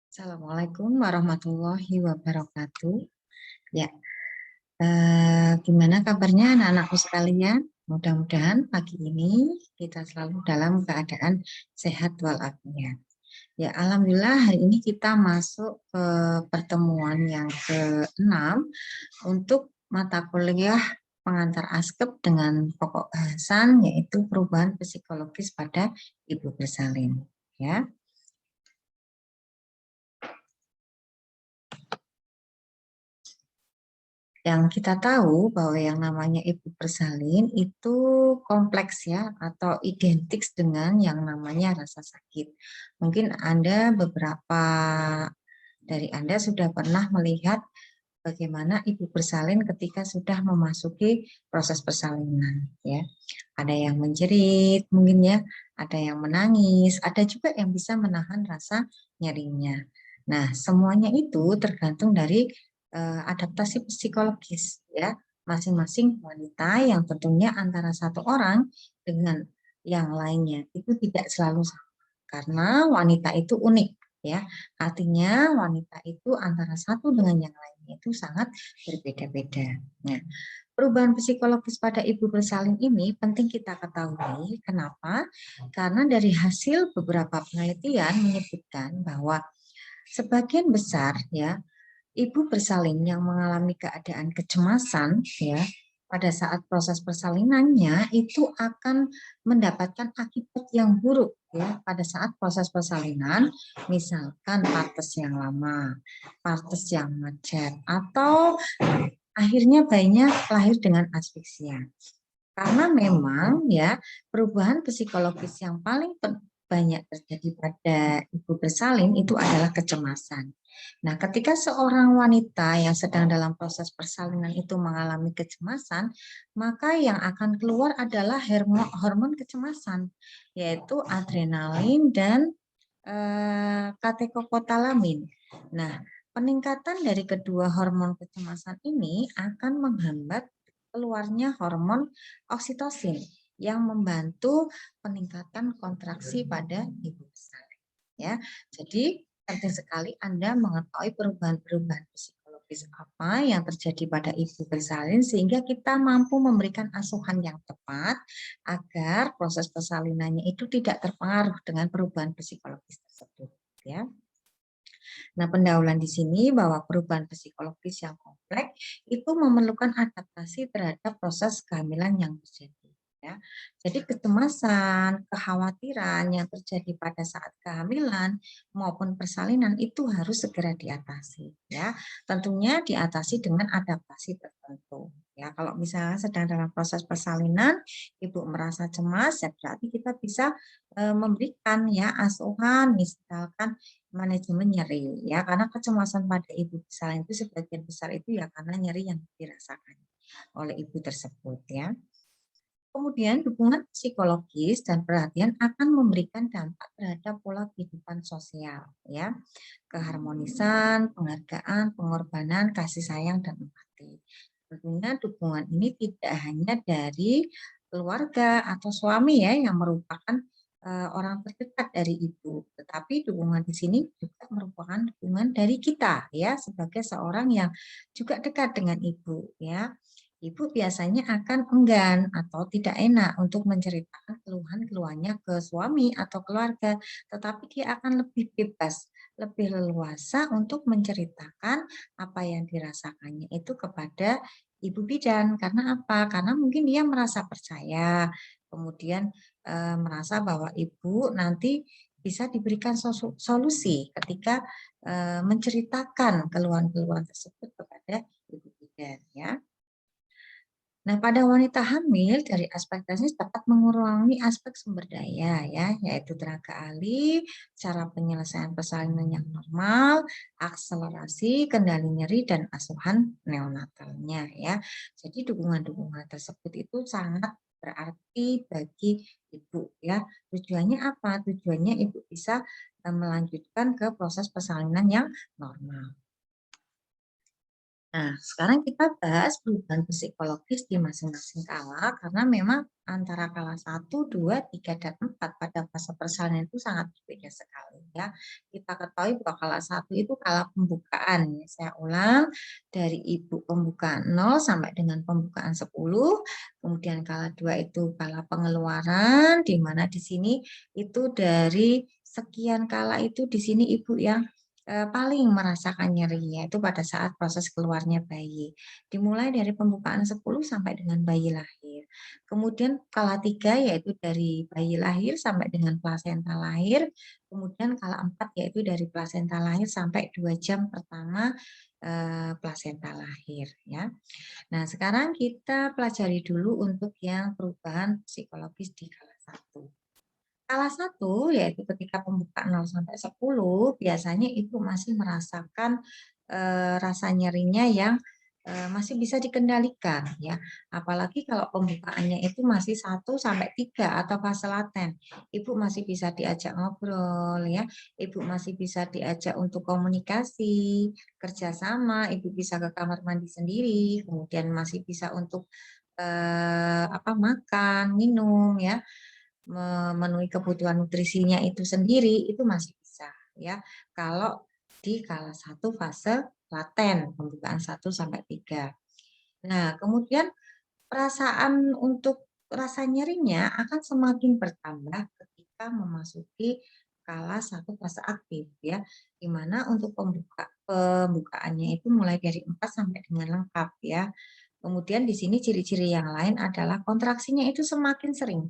Assalamualaikum warahmatullahi wabarakatuh. Ya, gimana kabarnya anak-anakku sekalian? Mudah-mudahan pagi ini kita selalu dalam keadaan sehat walafiat. Ya, alhamdulillah hari ini kita masuk ke pertemuan yang ke-6 untuk mata kuliah pengantar askep dengan pokok bahasan yaitu perubahan psikologis pada ibu bersalin. Ya. Yang kita tahu bahwa yang namanya ibu bersalin itu kompleks ya atau identik dengan yang namanya rasa sakit. Mungkin beberapa dari Anda sudah pernah melihat bagaimana ibu bersalin ketika sudah memasuki proses persalinan ya. Ada yang menjerit mungkin ya, ada yang menangis, ada juga yang bisa menahan rasa nyerinya. Nah, semuanya itu tergantung dari adaptasi psikologis ya masing-masing wanita yang tentunya antara satu orang dengan yang lainnya itu tidak selalu sama karena wanita itu unik ya artinya wanita itu antara satu dengan yang lainnya itu sangat berbeda-beda. Nah, perubahan psikologis pada ibu bersalin ini penting kita ketahui. Kenapa? Karena dari hasil beberapa penelitian menyebutkan bahwa sebagian besar ya ibu bersalin yang mengalami keadaan kecemasan ya pada saat proses persalinannya itu akan mendapatkan akibat yang buruk ya pada saat proses persalinan, misalkan partes yang lama, partes yang macet, atau akhirnya bayinya lahir dengan asfiksia. Karena memang ya perubahan psikologis yang paling banyak terjadi pada ibu bersalin itu adalah kecemasan. Nah, ketika seorang wanita yang sedang dalam proses persalinan itu mengalami kecemasan, maka yang akan keluar adalah hormon kecemasan, yaitu adrenalin dan katekokotalamin. Nah, peningkatan dari kedua hormon kecemasan ini akan menghambat keluarnya hormon oksitosin yang membantu peningkatan kontraksi pada ibu bersalin. Ya, jadi penting sekali Anda mengetahui perubahan-perubahan psikologis apa yang terjadi pada ibu bersalin sehingga kita mampu memberikan asuhan yang tepat agar proses persalinannya itu tidak terpengaruh dengan perubahan psikologis tersebut. Ya. Nah, pendahuluan di sini bahwa perubahan psikologis yang kompleks itu memerlukan adaptasi terhadap proses kehamilan yang terjadi. Ya. Jadi kecemasan, kekhawatiran yang terjadi pada saat kehamilan maupun persalinan itu harus segera diatasi. Ya, tentunya diatasi dengan adaptasi tertentu. Ya, kalau misalnya sedang dalam proses persalinan, ibu merasa cemas, ya berarti kita bisa memberikan ya asuhan, misalkan manajemen nyeri ya karena kecemasan pada ibu bersalin itu sebagian besar itu ya karena nyeri yang dirasakan oleh ibu tersebut ya. Kemudian dukungan psikologis dan perhatian akan memberikan dampak terhadap pola kehidupan sosial ya, keharmonisan, penghargaan, pengorbanan, kasih sayang dan empati. Tentunya dukungan ini tidak hanya dari keluarga atau suami ya yang merupakan orang terdekat dari ibu, tetapi dukungan di sini juga merupakan dukungan dari kita ya sebagai seorang yang juga dekat dengan ibu ya. Ibu biasanya akan enggan atau tidak enak untuk menceritakan keluhan-keluhannya ke suami atau keluarga, tetapi dia akan lebih bebas, lebih leluasa untuk menceritakan apa yang dirasakannya itu kepada ibu bidan. Karena apa? Karena mungkin dia merasa percaya, kemudian merasa bahwa ibu nanti bisa diberikan solusi ketika menceritakan keluhan-keluhan tersebut kepada ibu bidan ya. Nah, pada wanita hamil dari aspek teknis dapat mengurangi aspek sumber daya ya, yaitu tenaga ahli, cara penyelesaian persalinan yang normal, akselerasi, kendali nyeri dan asuhan neonatalnya ya. Jadi dukungan-dukungan tersebut itu sangat berarti bagi ibu ya. Tujuannya apa? Tujuannya ibu bisa melanjutkan ke proses persalinan yang normal. Nah, sekarang kita bahas perubahan psikologis di masing-masing kala karena memang antara kala 1, 2, 3, dan 4 pada fase persalinan itu sangat berbeda sekali ya. Kita ketahui bahwa kala 1 itu kala pembukaan ya. Saya ulang dari ibu pembukaan 0 sampai dengan pembukaan 10, kemudian kala 2 itu kala pengeluaran di mana di sini itu dari sekian kala itu di sini ibu yang paling merasakan nyeri, yaitu pada saat proses keluarnya bayi. Dimulai dari pembukaan 10 sampai dengan bayi lahir. Kemudian kala 3 yaitu dari bayi lahir sampai dengan plasenta lahir. Kemudian kala 4 yaitu dari plasenta lahir sampai 2 jam pertama plasenta lahir ya. Nah, sekarang kita pelajari dulu untuk yang perubahan psikologis di kala 1. Salah satu, yaitu ketika pembukaan 0 sampai 10, biasanya ibu masih merasakan, rasa nyerinya yang, masih bisa dikendalikan ya. Apalagi kalau pembukaannya itu masih 1 sampai 3 atau fase laten. Ibu masih bisa diajak ngobrol ya, ibu masih bisa diajak untuk komunikasi, kerjasama, ibu bisa ke kamar mandi sendiri, kemudian masih bisa untuk, makan, minum ya. Memenuhi kebutuhan nutrisinya itu sendiri, itu masih bisa ya, kalau di kala 1 fase laten, pembukaan 1 sampai 3. Nah, kemudian perasaan untuk rasa nyerinya akan semakin bertambah ketika memasuki kala 1 fase aktif ya, di mana untuk pembukaannya itu mulai dari 4 sampai dengan lengkap ya. Kemudian di sini ciri-ciri yang lain adalah kontraksinya itu semakin sering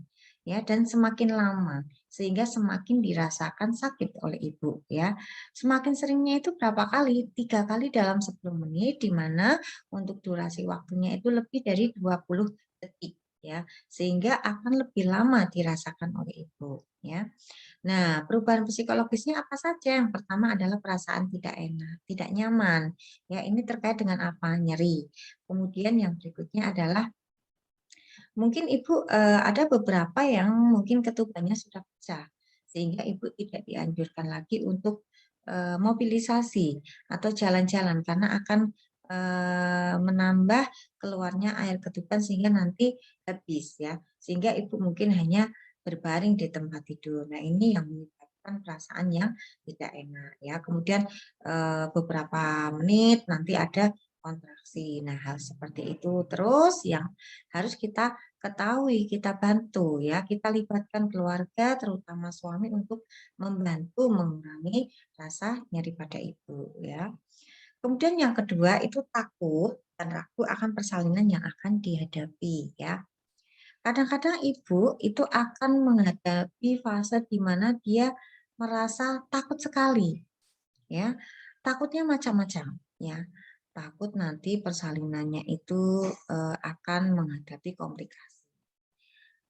ya dan semakin lama sehingga semakin dirasakan sakit oleh ibu ya. Semakin seringnya itu berapa kali? 3 kali dalam 10 menit di mana untuk durasi waktunya itu lebih dari 20 detik ya. Sehingga akan lebih lama dirasakan oleh ibu ya. Nah, perubahan psikologisnya apa saja? Yang pertama adalah perasaan tidak enak, tidak nyaman. Ya, ini terkait dengan apa? Nyeri. Kemudian yang berikutnya adalah mungkin Ibu ada beberapa yang mungkin ketubannya sudah pecah, sehingga Ibu tidak dianjurkan lagi untuk mobilisasi atau jalan-jalan karena akan menambah keluarnya air ketuban sehingga nanti habis ya, sehingga Ibu mungkin hanya berbaring di tempat tidur. Nah, ini yang menyebabkan perasaan yang tidak enak ya. Kemudian beberapa menit nanti ada kontraksi. Nah, hal seperti itu. Terus yang harus kita ketahui, kita bantu ya, kita libatkan keluarga terutama suami untuk membantu mengurangi rasa nyeri pada ibu ya. Kemudian yang kedua itu takut dan ragu akan persalinan yang akan dihadapi ya. Kadang-kadang ibu itu akan menghadapi fase di mana dia merasa takut sekali ya. Takutnya macam-macam ya. Takut nanti persalinannya itu akan menghadapi komplikasi.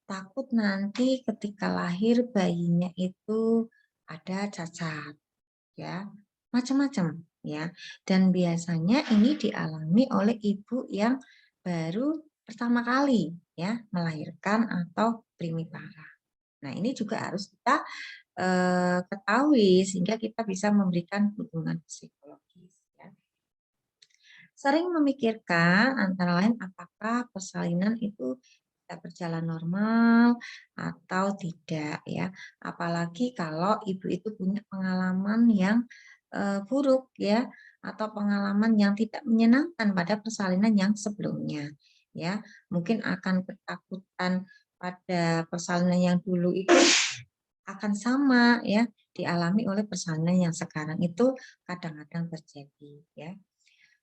Takut nanti ketika lahir bayinya itu ada cacat, ya, macam-macam, ya. Dan biasanya ini dialami oleh ibu yang baru pertama kali, ya, melahirkan atau primipara. Nah, ini juga harus kita ketahui sehingga kita bisa memberikan dukungan psikologis, ya. Sering memikirkan antara lain apakah persalinan itu bisa berjalan normal atau tidak ya. Apalagi kalau ibu itu punya pengalaman yang buruk ya atau pengalaman yang tidak menyenangkan pada persalinan yang sebelumnya ya. Mungkin akan ketakutan pada persalinan yang dulu itu akan sama ya dialami oleh persalinan yang sekarang itu kadang-kadang terjadi ya.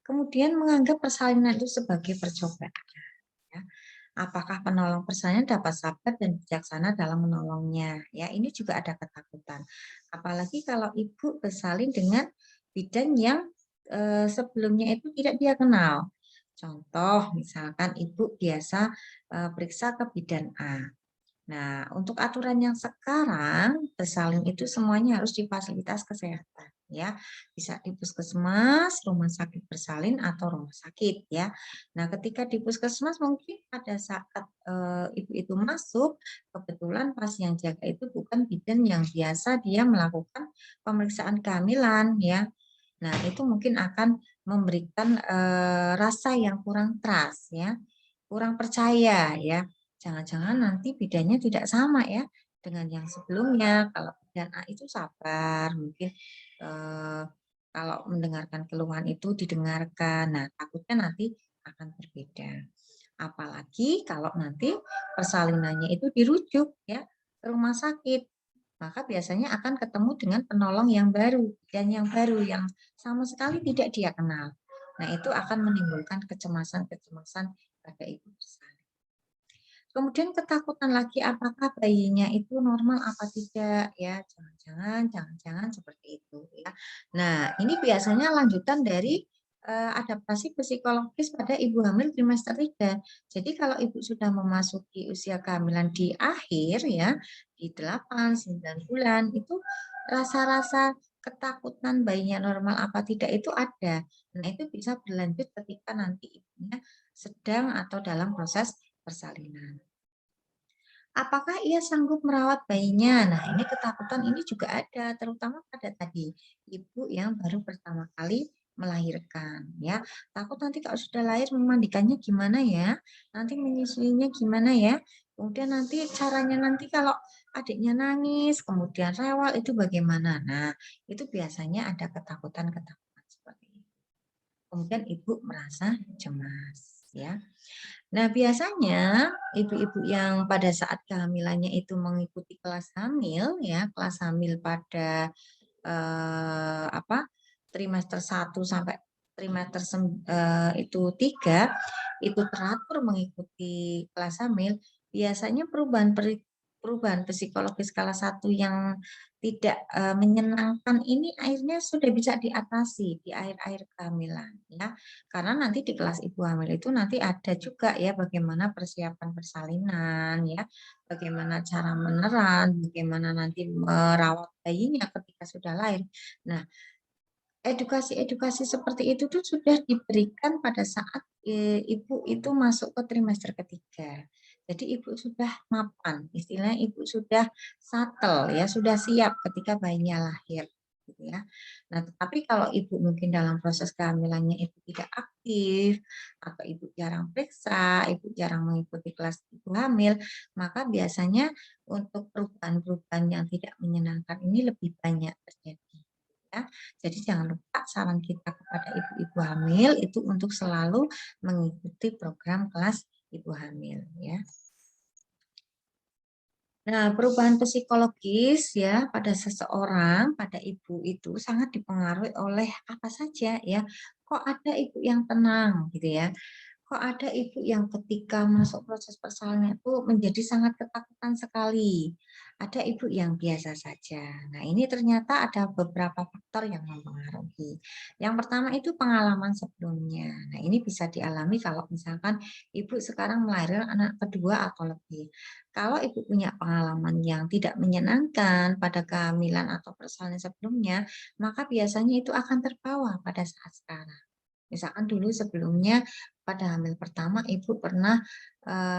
Kemudian menganggap persalinan itu sebagai percobaan. Ya. Apakah penolong persalinan dapat sabar dan bijaksana dalam menolongnya? Ya, ini juga ada ketakutan. Apalagi kalau ibu bersalin dengan bidan yang sebelumnya itu tidak dia kenal. Contoh, misalkan ibu biasa periksa ke bidan A. Nah, untuk aturan yang sekarang, bersalin itu semuanya harus di fasilitas kesehatan, ya. Bisa di puskesmas, rumah sakit bersalin, atau rumah sakit, ya. Nah, ketika di puskesmas mungkin pada saat ibu itu masuk, kebetulan pas yang jaga itu bukan bidan yang biasa dia melakukan pemeriksaan kehamilan, ya. Nah, itu mungkin akan memberikan rasa yang kurang trust ya, kurang percaya ya. Jangan-jangan nanti bidannya tidak sama ya dengan yang sebelumnya. Kalau bidan A itu sabar, mungkin eh, kalau mendengarkan keluhan itu didengarkan. Nah, takutnya nanti akan berbeda. Apalagi kalau nanti persalinannya itu dirujuk ya ke rumah sakit, maka biasanya akan ketemu dengan penolong yang baru dan yang baru yang sama sekali tidak dia kenal. Nah, itu akan menimbulkan kecemasan-kecemasan pada ibu bersalin. Kemudian ketakutan lagi apakah bayinya itu normal apa tidak ya, jangan-jangan seperti itu ya. Nah, ini biasanya lanjutan dari adaptasi psikologis pada ibu hamil trimester 3. Jadi kalau ibu sudah memasuki usia kehamilan di akhir ya, di 8 9 bulan itu rasa-rasa ketakutan bayinya normal apa tidak itu ada. Nah, itu bisa berlanjut ketika nanti ibunya sedang atau dalam proses persalinan. Apakah ia sanggup merawat bayinya? Nah, ini ketakutan ini juga ada, terutama pada tadi ibu yang baru pertama kali melahirkan, ya. Takut nanti kalau sudah lahir memandikannya gimana ya? Nanti menyusuinya gimana ya? Kemudian nanti caranya nanti kalau adiknya nangis, kemudian rewel itu bagaimana? Nah, itu biasanya ada ketakutan-ketakutan seperti itu. Kemudian ibu merasa cemas, ya. Nah, biasanya ibu-ibu yang pada saat kehamilannya itu mengikuti kelas hamil ya, kelas hamil pada apa? Trimester 1 sampai trimester itu 3 itu teratur mengikuti kelas hamil, biasanya perubahan psikologis skala 1 yang tidak menyenangkan ini akhirnya sudah bisa diatasi di akhir-akhir kehamilan ya. Karena nanti di kelas ibu hamil itu nanti ada juga ya bagaimana persiapan persalinan ya, bagaimana cara meneran, bagaimana nanti merawat bayinya ketika sudah lahir. Nah, edukasi-edukasi seperti itu tuh sudah diberikan pada saat ibu itu masuk ke trimester ketiga. Jadi ibu sudah mapan, istilahnya ibu sudah satel ya, sudah siap ketika bayinya lahir gitu ya. Nah, tetapi kalau ibu mungkin dalam proses kehamilannya itu tidak aktif atau ibu jarang periksa, ibu jarang mengikuti kelas ibu hamil, maka biasanya untuk perubahan-perubahan yang tidak menyenangkan ini lebih banyak terjadi. Ya. Jadi jangan lupa saran kita kepada ibu-ibu hamil itu untuk selalu mengikuti program kelas ibu hamil ya. Nah, perubahan psikologis ya pada seseorang, pada ibu itu sangat dipengaruhi oleh apa saja ya. Kok ada ibu yang tenang gitu ya. Kok ada ibu yang ketika masuk proses persalinan itu menjadi sangat ketakutan sekali. Ada ibu yang biasa saja. Nah, ini ternyata ada beberapa faktor yang mempengaruhi. Yang pertama itu pengalaman sebelumnya. Nah, ini bisa dialami kalau misalkan ibu sekarang melahirkan anak kedua atau lebih. Kalau ibu punya pengalaman yang tidak menyenangkan pada kehamilan atau persalinan sebelumnya, maka biasanya itu akan terbawa pada saat sekarang. Misalkan dulu sebelumnya pada hamil pertama ibu pernah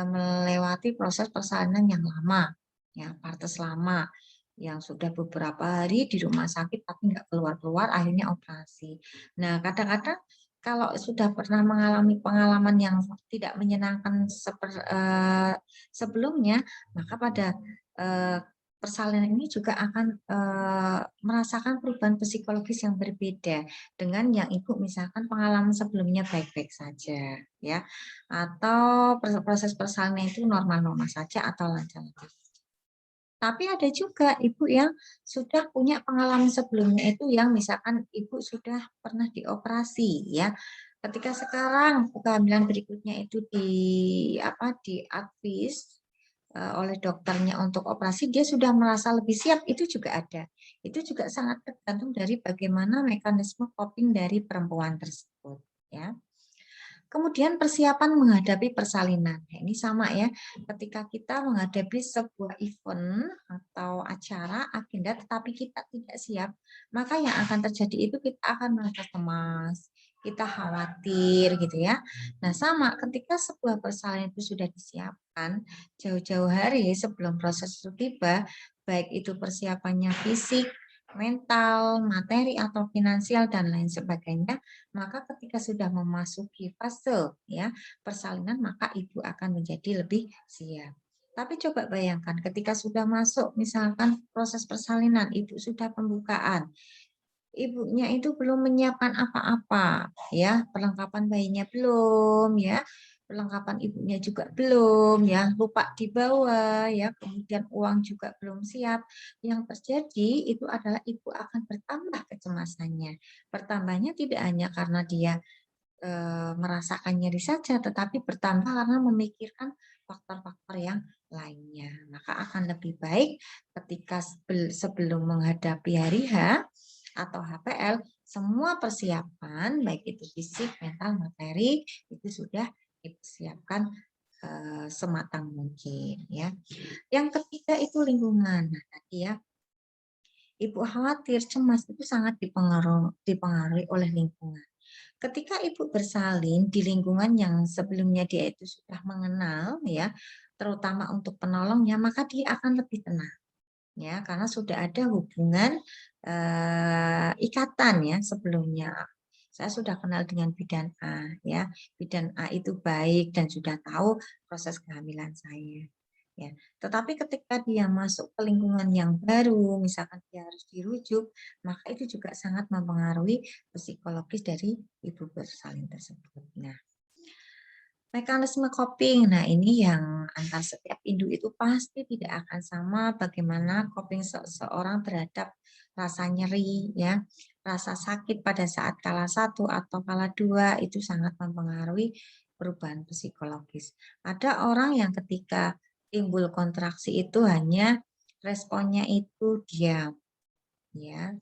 melewati proses persalinan yang lama, ya partes lama, yang sudah beberapa hari di rumah sakit tapi nggak keluar-keluar, akhirnya operasi. Nah, kadang-kadang kalau sudah pernah mengalami pengalaman yang tidak menyenangkan sebelumnya, maka pada eh, persalinan ini juga akan merasakan perubahan psikologis yang berbeda dengan yang ibu misalkan pengalaman sebelumnya baik-baik saja ya, atau proses persalinan itu normal-normal saja atau lancar-lancar. Tapi ada juga ibu yang sudah punya pengalaman sebelumnya itu yang misalkan ibu sudah pernah dioperasi ya. Ketika sekarang kehamilan berikutnya itu diadvis oleh dokternya untuk operasi, dia sudah merasa lebih siap, itu juga ada. Itu juga sangat tergantung dari bagaimana mekanisme coping dari perempuan tersebut ya. Kemudian persiapan menghadapi persalinan. Nah, ini sama ya, ketika kita menghadapi sebuah event atau acara, agenda, tetapi kita tidak siap, maka yang akan terjadi itu kita akan merasa cemas, kita khawatir gitu ya. Nah sama, ketika sebuah persalinan itu sudah disiapkan, jauh-jauh hari sebelum proses itu tiba, baik itu persiapannya fisik, mental, materi atau finansial dan lain sebagainya, maka ketika sudah memasuki fase ya persalinan maka ibu akan menjadi lebih siap. Tapi coba bayangkan ketika sudah masuk misalkan proses persalinan, ibu sudah pembukaan, ibunya itu belum menyiapkan apa-apa ya, perlengkapan bayinya belum ya, perlengkapan ibunya juga belum ya, lupa dibawa ya, kemudian uang juga belum siap. Yang terjadi itu adalah ibu akan bertambah kecemasannya. Bertambahnya tidak hanya karena dia merasakan nyeri saja, tetapi bertambah karena memikirkan faktor-faktor yang lainnya. Maka akan lebih baik ketika sebelum menghadapi hari H atau HPL, semua persiapan, baik itu fisik, mental, materi, itu sudah dipersiapkan sematang mungkin. Ya. Yang ketiga itu lingkungan. Nah, tadi ya, ibu khawatir, cemas itu sangat dipengaruhi oleh lingkungan. Ketika ibu bersalin di lingkungan yang sebelumnya dia itu sudah mengenal ya, terutama untuk penolongnya, maka dia akan lebih tenang ya, karena sudah ada hubungan ikatan ya sebelumnya. Saya sudah kenal dengan bidan A ya, bidan A itu baik dan sudah tahu proses kehamilan saya. Ya, tetapi ketika dia masuk ke lingkungan yang baru, misalkan dia harus dirujuk, maka itu juga sangat mempengaruhi psikologis dari ibu bersalin tersebut. Nah, mekanisme coping, nah ini yang antar setiap induk itu pasti tidak akan sama bagaimana coping seseorang terhadap rasa nyeri, ya, rasa sakit pada saat kala satu atau kala dua itu sangat mempengaruhi perubahan psikologis. Ada orang yang ketika timbul kontraksi itu hanya responnya itu diam, ya,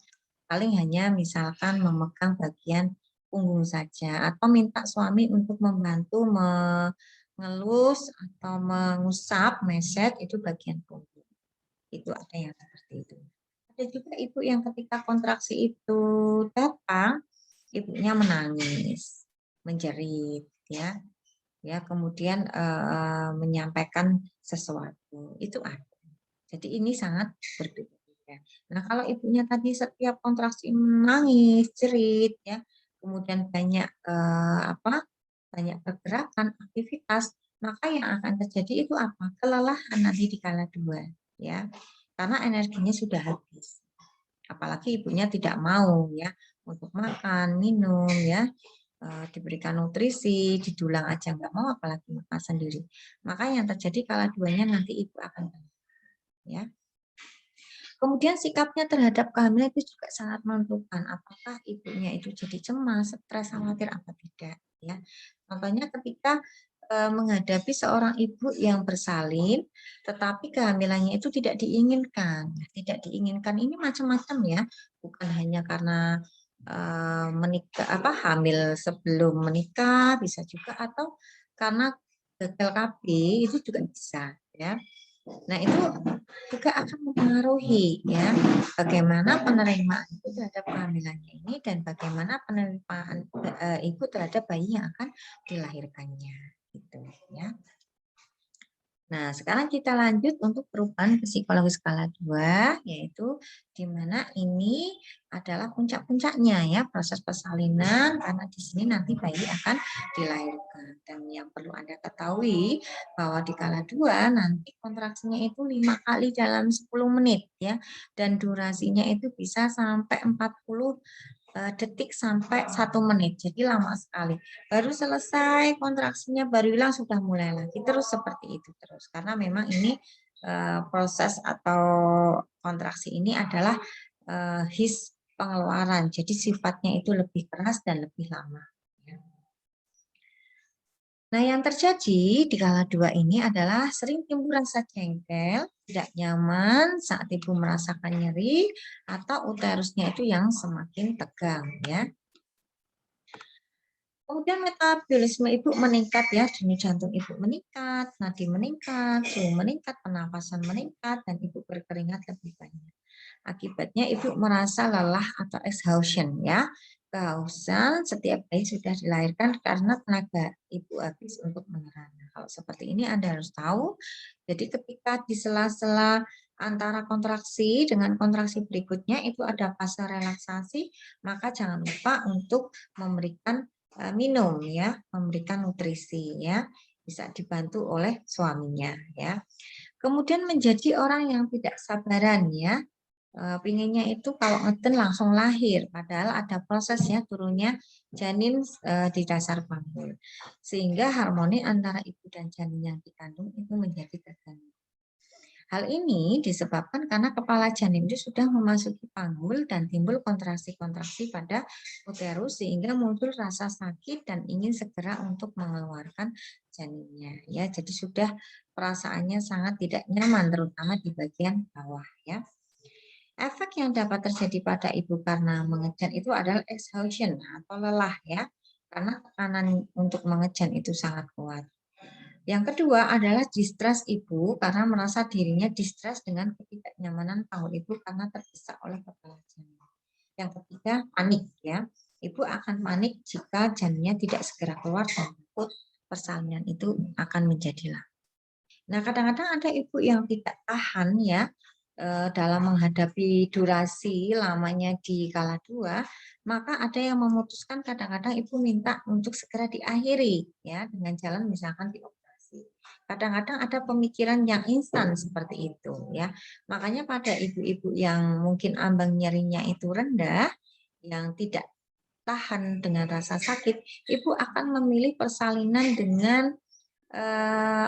paling hanya misalkan memegang bagian punggung saja atau minta suami untuk membantu mengelus atau mengusap, meset itu bagian punggung. Itu ada yang seperti itu. Ada juga ibu yang ketika kontraksi itu datang, ibunya menangis, menjerit, ya, kemudian menyampaikan sesuatu. Itu ada. Jadi ini sangat berbeda-beda. Nah, kalau ibunya tadi setiap kontraksi menangis, jerit, ya, kemudian banyak banyak pergerakan, aktivitas, maka yang akan terjadi itu apa? Kelelahan nanti di kala dua, ya, karena energinya sudah habis. Apalagi ibunya tidak mau ya untuk makan, minum, ya, diberikan nutrisi, didulang aja nggak mau, apalagi makan sendiri. Maka yang terjadi kala duanya nanti ibu akan ya. Kemudian sikapnya terhadap kehamilan itu juga sangat menentukan apakah ibunya itu jadi cemas, stres, khawatir apa tidak ya. Contohnya ketika menghadapi seorang ibu yang bersalin tetapi kehamilannya itu tidak diinginkan. Tidak diinginkan ini macam-macam ya, bukan hanya karena menikah hamil sebelum menikah, bisa juga atau karena gagal KB itu juga bisa ya. Nah, itu juga akan mempengaruhi ya bagaimana penerimaan ibu terhadap kehamilannya ini dan bagaimana penerimaan ibu terhadap bayi yang akan dilahirkannya gitu ya. Nah, sekarang kita lanjut untuk perubahan psikologis skala 2, yaitu di mana ini adalah puncak-puncaknya ya, proses persalinan, karena di sini nanti bayi akan dilahirkan. Dan yang perlu Anda ketahui, bahwa di skala 2 nanti kontraksinya itu 5 kali dalam 10 menit ya, dan durasinya itu bisa sampai 40 detik sampai 1 menit, jadi lama sekali. Baru selesai kontraksinya, baru hilang sudah mulai lagi, terus seperti itu terus. Karena memang ini proses atau kontraksi ini adalah his pengeluaran, jadi sifatnya itu lebih keras dan lebih lama. Ya. Nah, yang terjadi di kala 2 ini adalah sering timbul rasa jengkel, tidak nyaman saat ibu merasakan nyeri, atau uterusnya itu yang semakin tegang ya. Kemudian metabolisme ibu meningkat ya, denyut jantung ibu meningkat, nadi meningkat, suhu meningkat, pernapasan meningkat, dan ibu berkeringat lebih banyak. Akibatnya ibu merasa lelah atau exhaustion ya. Kehausan setiap bayi sudah dilahirkan karena tenaga ibu habis untuk menerana. Kalau seperti ini Anda harus tahu. Jadi ketika di sela-sela antara kontraksi dengan kontraksi berikutnya itu ada fase relaksasi, maka jangan lupa untuk memberikan minum ya, memberikan nutrisi ya, bisa dibantu oleh suaminya ya. Kemudian menjadi orang yang tidak sabaran ya, pinginnya itu kalau ngeden langsung lahir, padahal ada prosesnya turunnya janin di dasar panggul, sehingga harmoni antara ibu dan janin yang dikandung itu menjadi terganggu. Hal ini disebabkan karena kepala janin itu sudah memasuki panggul dan timbul kontraksi-kontraksi pada uterus sehingga muncul rasa sakit dan ingin segera untuk mengeluarkan janinnya ya. Jadi sudah perasaannya sangat tidak nyaman terutama di bagian bawah ya. Efek yang dapat terjadi pada ibu karena mengejan itu adalah exhaustion atau lelah ya. Karena tekanan untuk mengejan itu sangat kuat. Yang kedua adalah distress ibu karena merasa dirinya distress dengan ketidaknyamanan panggul ibu karena terdesak oleh kepala janin. Yang ketiga, panik ya. Ibu akan panik jika janinnya tidak segera keluar dan takut persalinan itu akan menjadi lama. Nah, kadang-kadang ada ibu yang tidak tahan ya dalam menghadapi durasi lamanya di kala dua, maka ada yang memutuskan kadang-kadang ibu minta untuk segera diakhiri ya dengan jalan misalkan dioperasi. Kadang-kadang ada pemikiran yang instan seperti itu ya. Makanya pada ibu-ibu yang mungkin ambang nyerinya itu rendah, yang tidak tahan dengan rasa sakit, ibu akan memilih persalinan dengan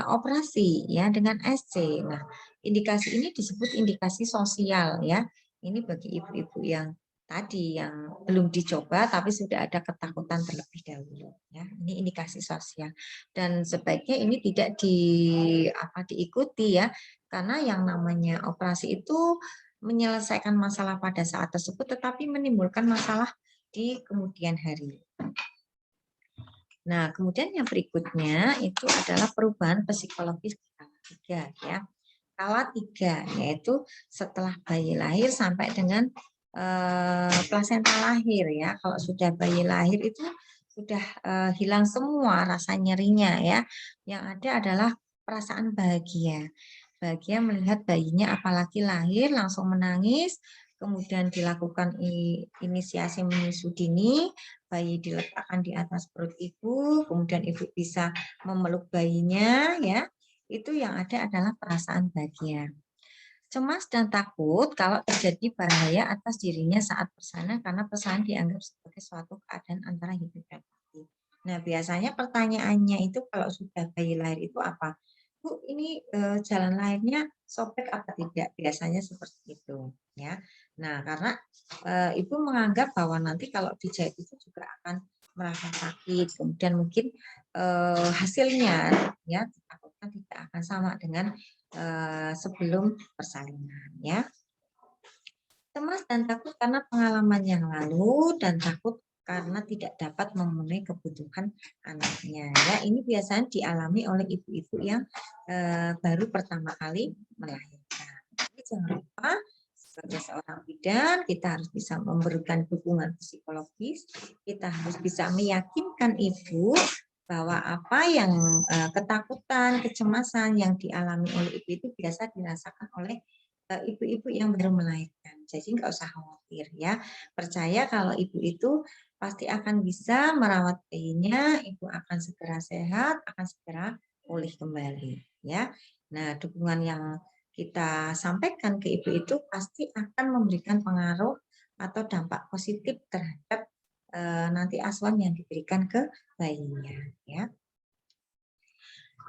operasi ya dengan SC. Nah, indikasi ini disebut indikasi sosial ya. Ini bagi ibu-ibu yang tadi yang belum dicoba tapi sudah ada ketakutan terlebih dahulu ya. Ini indikasi sosial dan sebaiknya ini tidak diikuti ya karena yang namanya operasi itu menyelesaikan masalah pada saat tersebut tetapi menimbulkan masalah di kemudian hari. Nah, kemudian yang berikutnya itu adalah perubahan psikologis skala 3 ya. Skala 3 yaitu setelah bayi lahir sampai dengan plasenta lahir ya. Kalau sudah bayi lahir itu sudah hilang semua rasa nyerinya ya. Yang ada adalah perasaan bahagia. Bahagia melihat bayinya apalagi lahir langsung menangis, kemudian dilakukan inisiasi menyusu dini, bayi diletakkan di atas perut ibu, kemudian ibu bisa memeluk bayinya ya. Itu yang ada adalah perasaan bahagia. Cemas dan takut kalau terjadi bahaya atas dirinya saat persalinan karena persalinan dianggap sebagai suatu keadaan antara hidup dan mati. Nah, biasanya pertanyaannya itu kalau sudah bayi lahir itu apa? Bu, ini jalan lahirnya sobek apa tidak? Biasanya seperti itu, ya. Nah, karena ibu menganggap bahwa nanti kalau dijahit itu juga akan merasa sakit, kemudian mungkin hasilnya ya ditakutkan tidak akan sama dengan sebelum persalinan ya. Cemas dan takut karena pengalaman yang lalu dan takut karena tidak dapat memenuhi kebutuhan anaknya ya. Ini biasanya dialami oleh ibu-ibu yang baru pertama kali melahirkan. Jadi jangan lupa sebagai seorang bidan kita harus bisa memberikan dukungan psikologis, kita harus bisa meyakinkan ibu bahwa apa yang ketakutan, kecemasan yang dialami oleh ibu itu biasa dirasakan oleh ibu-ibu yang baru melahirkan. Jadi nggak usah khawatir ya. Percaya kalau ibu itu pasti akan bisa merawat bayinya, ibu akan segera sehat, akan segera pulih kembali ya. Nah, dukungan yang kita sampaikan ke ibu itu pasti akan memberikan pengaruh atau dampak positif terhadap nanti asuhan yang diberikan ke bayinya ya.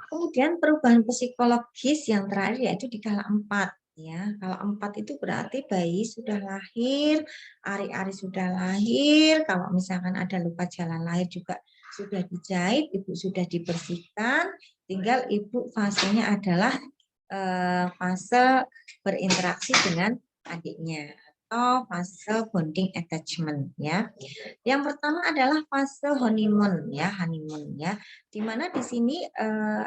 Kemudian perubahan psikologis yang terakhir yaitu di kala 4 ya. Kala 4 itu berarti bayi sudah lahir, ari-ari sudah lahir, kalau misalkan ada luka jalan lahir juga sudah dijahit, ibu sudah dibersihkan, tinggal ibu fasenya adalah fase berinteraksi dengan adiknya atau fase bonding attachment ya. Yang pertama adalah fase honeymoon ya, di mana di sini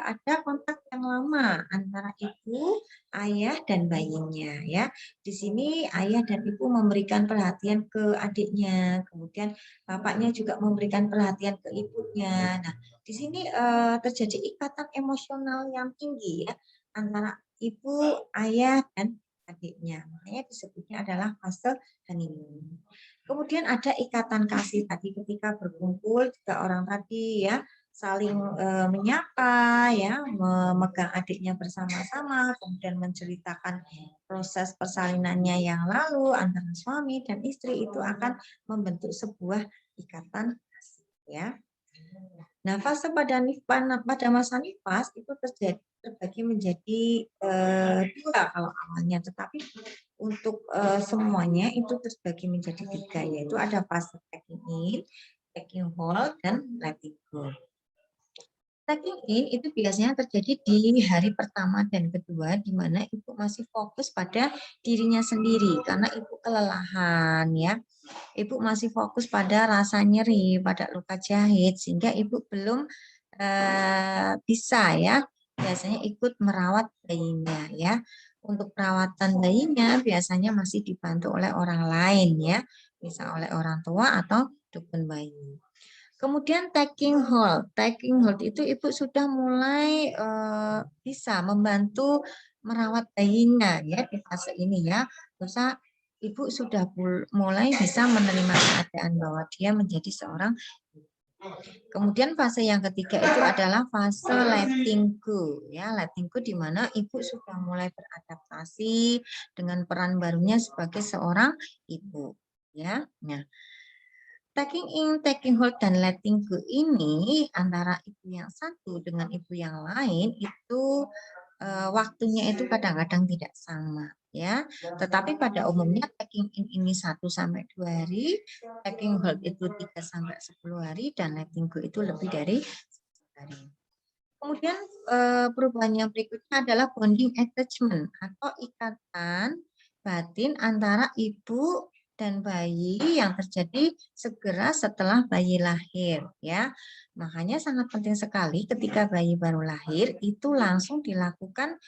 ada kontak yang lama antara ibu, ayah dan bayinya ya. Di sini ayah dan ibu memberikan perhatian ke adiknya, kemudian bapaknya juga memberikan perhatian ke ibunya. Nah, di sini terjadi ikatan emosional yang tinggi ya antara ibu, ayah dan adiknya. Makanya disebutnya adalah fase honeymoon. Kemudian ada ikatan kasih tadi ketika berkumpul tiga orang tadi ya saling menyapa ya, memegang adiknya bersama-sama, kemudian menceritakan proses persalinannya yang lalu antara suami dan istri itu akan membentuk sebuah ikatan kasih ya. Nah, fase pada masa nifas itu terbagi menjadi dua kalau awalnya, tetapi untuk semuanya itu terbagi menjadi tiga, yaitu ada fase taking in, taking hold, dan letting go. Taking in itu biasanya terjadi di hari pertama dan kedua, di mana ibu masih fokus pada dirinya sendiri karena ibu kelelahan ya. Ibu masih fokus pada rasa nyeri, pada luka jahit, sehingga ibu belum bisa ya biasanya ikut merawat bayinya ya. Untuk perawatan bayinya biasanya masih dibantu oleh orang lain ya, bisa oleh orang tua atau dukun bayi. Kemudian taking hold itu ibu sudah mulai bisa membantu merawat bayinya ya di fase ini ya. Terus ibu sudah mulai bisa menerima keadaan bahwa dia menjadi seorang. Kemudian fase yang ketiga itu adalah fase letting go ya, letting go di mana ibu sudah mulai beradaptasi dengan peran barunya sebagai seorang ibu ya. Nah, taking in, taking hold, dan letting go ini antara ibu yang satu dengan ibu yang lain itu waktunya itu kadang-kadang tidak sama ya. Tetapi pada umumnya taking in ini 1 sampai 2 hari, taking hold itu 3 sampai 10 hari, dan letting go itu lebih dari 10 hari. Kemudian perubahan yang berikutnya adalah bonding attachment atau ikatan batin antara ibu dan bayi yang terjadi segera setelah bayi lahir ya. Makanya sangat penting sekali ketika bayi baru lahir itu langsung dilakukan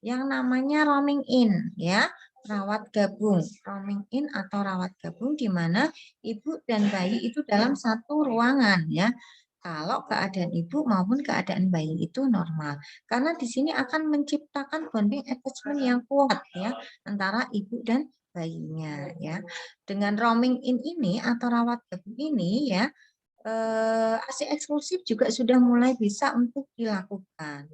yang namanya roaming in ya, rawat gabung. Roaming in atau rawat gabung di mana ibu dan bayi itu dalam satu ruangan ya. Kalau keadaan ibu maupun keadaan bayi itu normal. Karena di sini akan menciptakan bonding attachment yang kuat ya antara ibu dan bayinya ya. Dengan roaming in ini atau rawat gabung ini ya, ASI eksklusif juga sudah mulai bisa untuk dilakukan.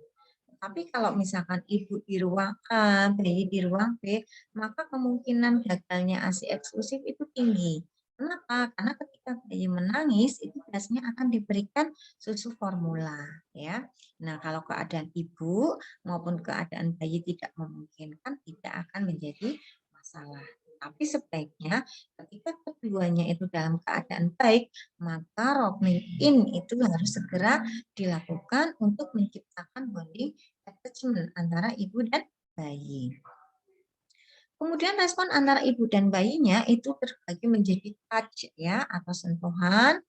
Tapi kalau misalkan ibu di ruang A, bayi di ruang B, maka kemungkinan gagalnya ASI eksklusif itu tinggi. Kenapa? Karena ketika bayi menangis itu biasanya akan diberikan susu formula ya. Nah, kalau keadaan ibu maupun keadaan bayi tidak memungkinkan tidak akan menjadi masalah. Tapi sebaiknya ketika keduanya itu dalam keadaan baik, maka roaming in itu harus segera dilakukan untuk menciptakan bonding attachment antara ibu dan bayi. Kemudian respon antara ibu dan bayinya itu terbagi menjadi touch ya atau sentuhan,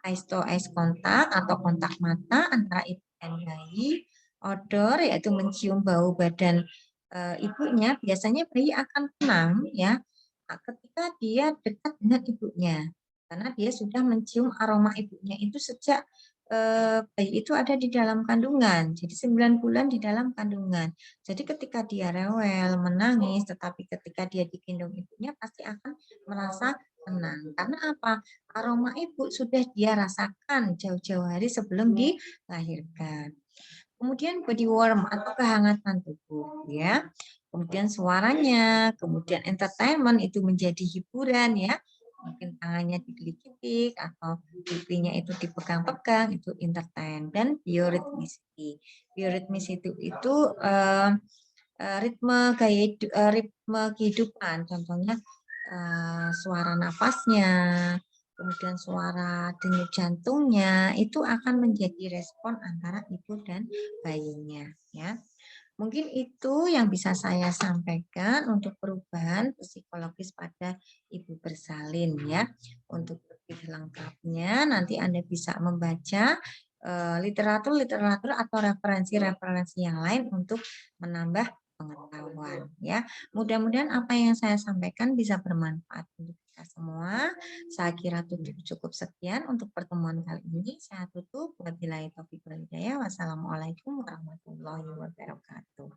eyes to eyes kontak atau kontak mata antara ibu dan bayi, odor yaitu mencium bau badan ibunya, biasanya bayi akan tenang ya ketika dia dekat dengan ibunya karena dia sudah mencium aroma ibunya itu sejak bayi itu ada di dalam kandungan. Jadi 9 bulan di dalam kandungan. Jadi ketika dia rewel, menangis, tetapi ketika dia digendong ibunya pasti akan merasa tenang. Karena apa? Aroma ibu sudah dia rasakan jauh-jauh hari sebelum dilahirkan. Kemudian body warm atau kehangatan tubuh ya. Kemudian suaranya, kemudian entertainment itu menjadi hiburan ya. Mungkin tangannya digigit atau pipinya itu dipegang-pegang itu entertain. Dan biorhythmicity. Biorhythmicity itu ritme kehidupan, contohnya suara nafasnya, kemudian suara denyut jantungnya itu akan menjadi respon antara ibu dan bayinya ya. Mungkin itu yang bisa saya sampaikan untuk perubahan psikologis pada ibu bersalin ya. Untuk lebih lengkapnya nanti Anda bisa membaca literatur-literatur atau referensi-referensi yang lain untuk menambah pengetahuan ya. Mudah-mudahan apa yang saya sampaikan bisa bermanfaat untuk kita semua. Saya kira cukup sekian untuk pertemuan kali ini. Saya tutup. Wabillahi taufiq wal hidayah. Wassalamualaikum warahmatullahi wabarakatuh.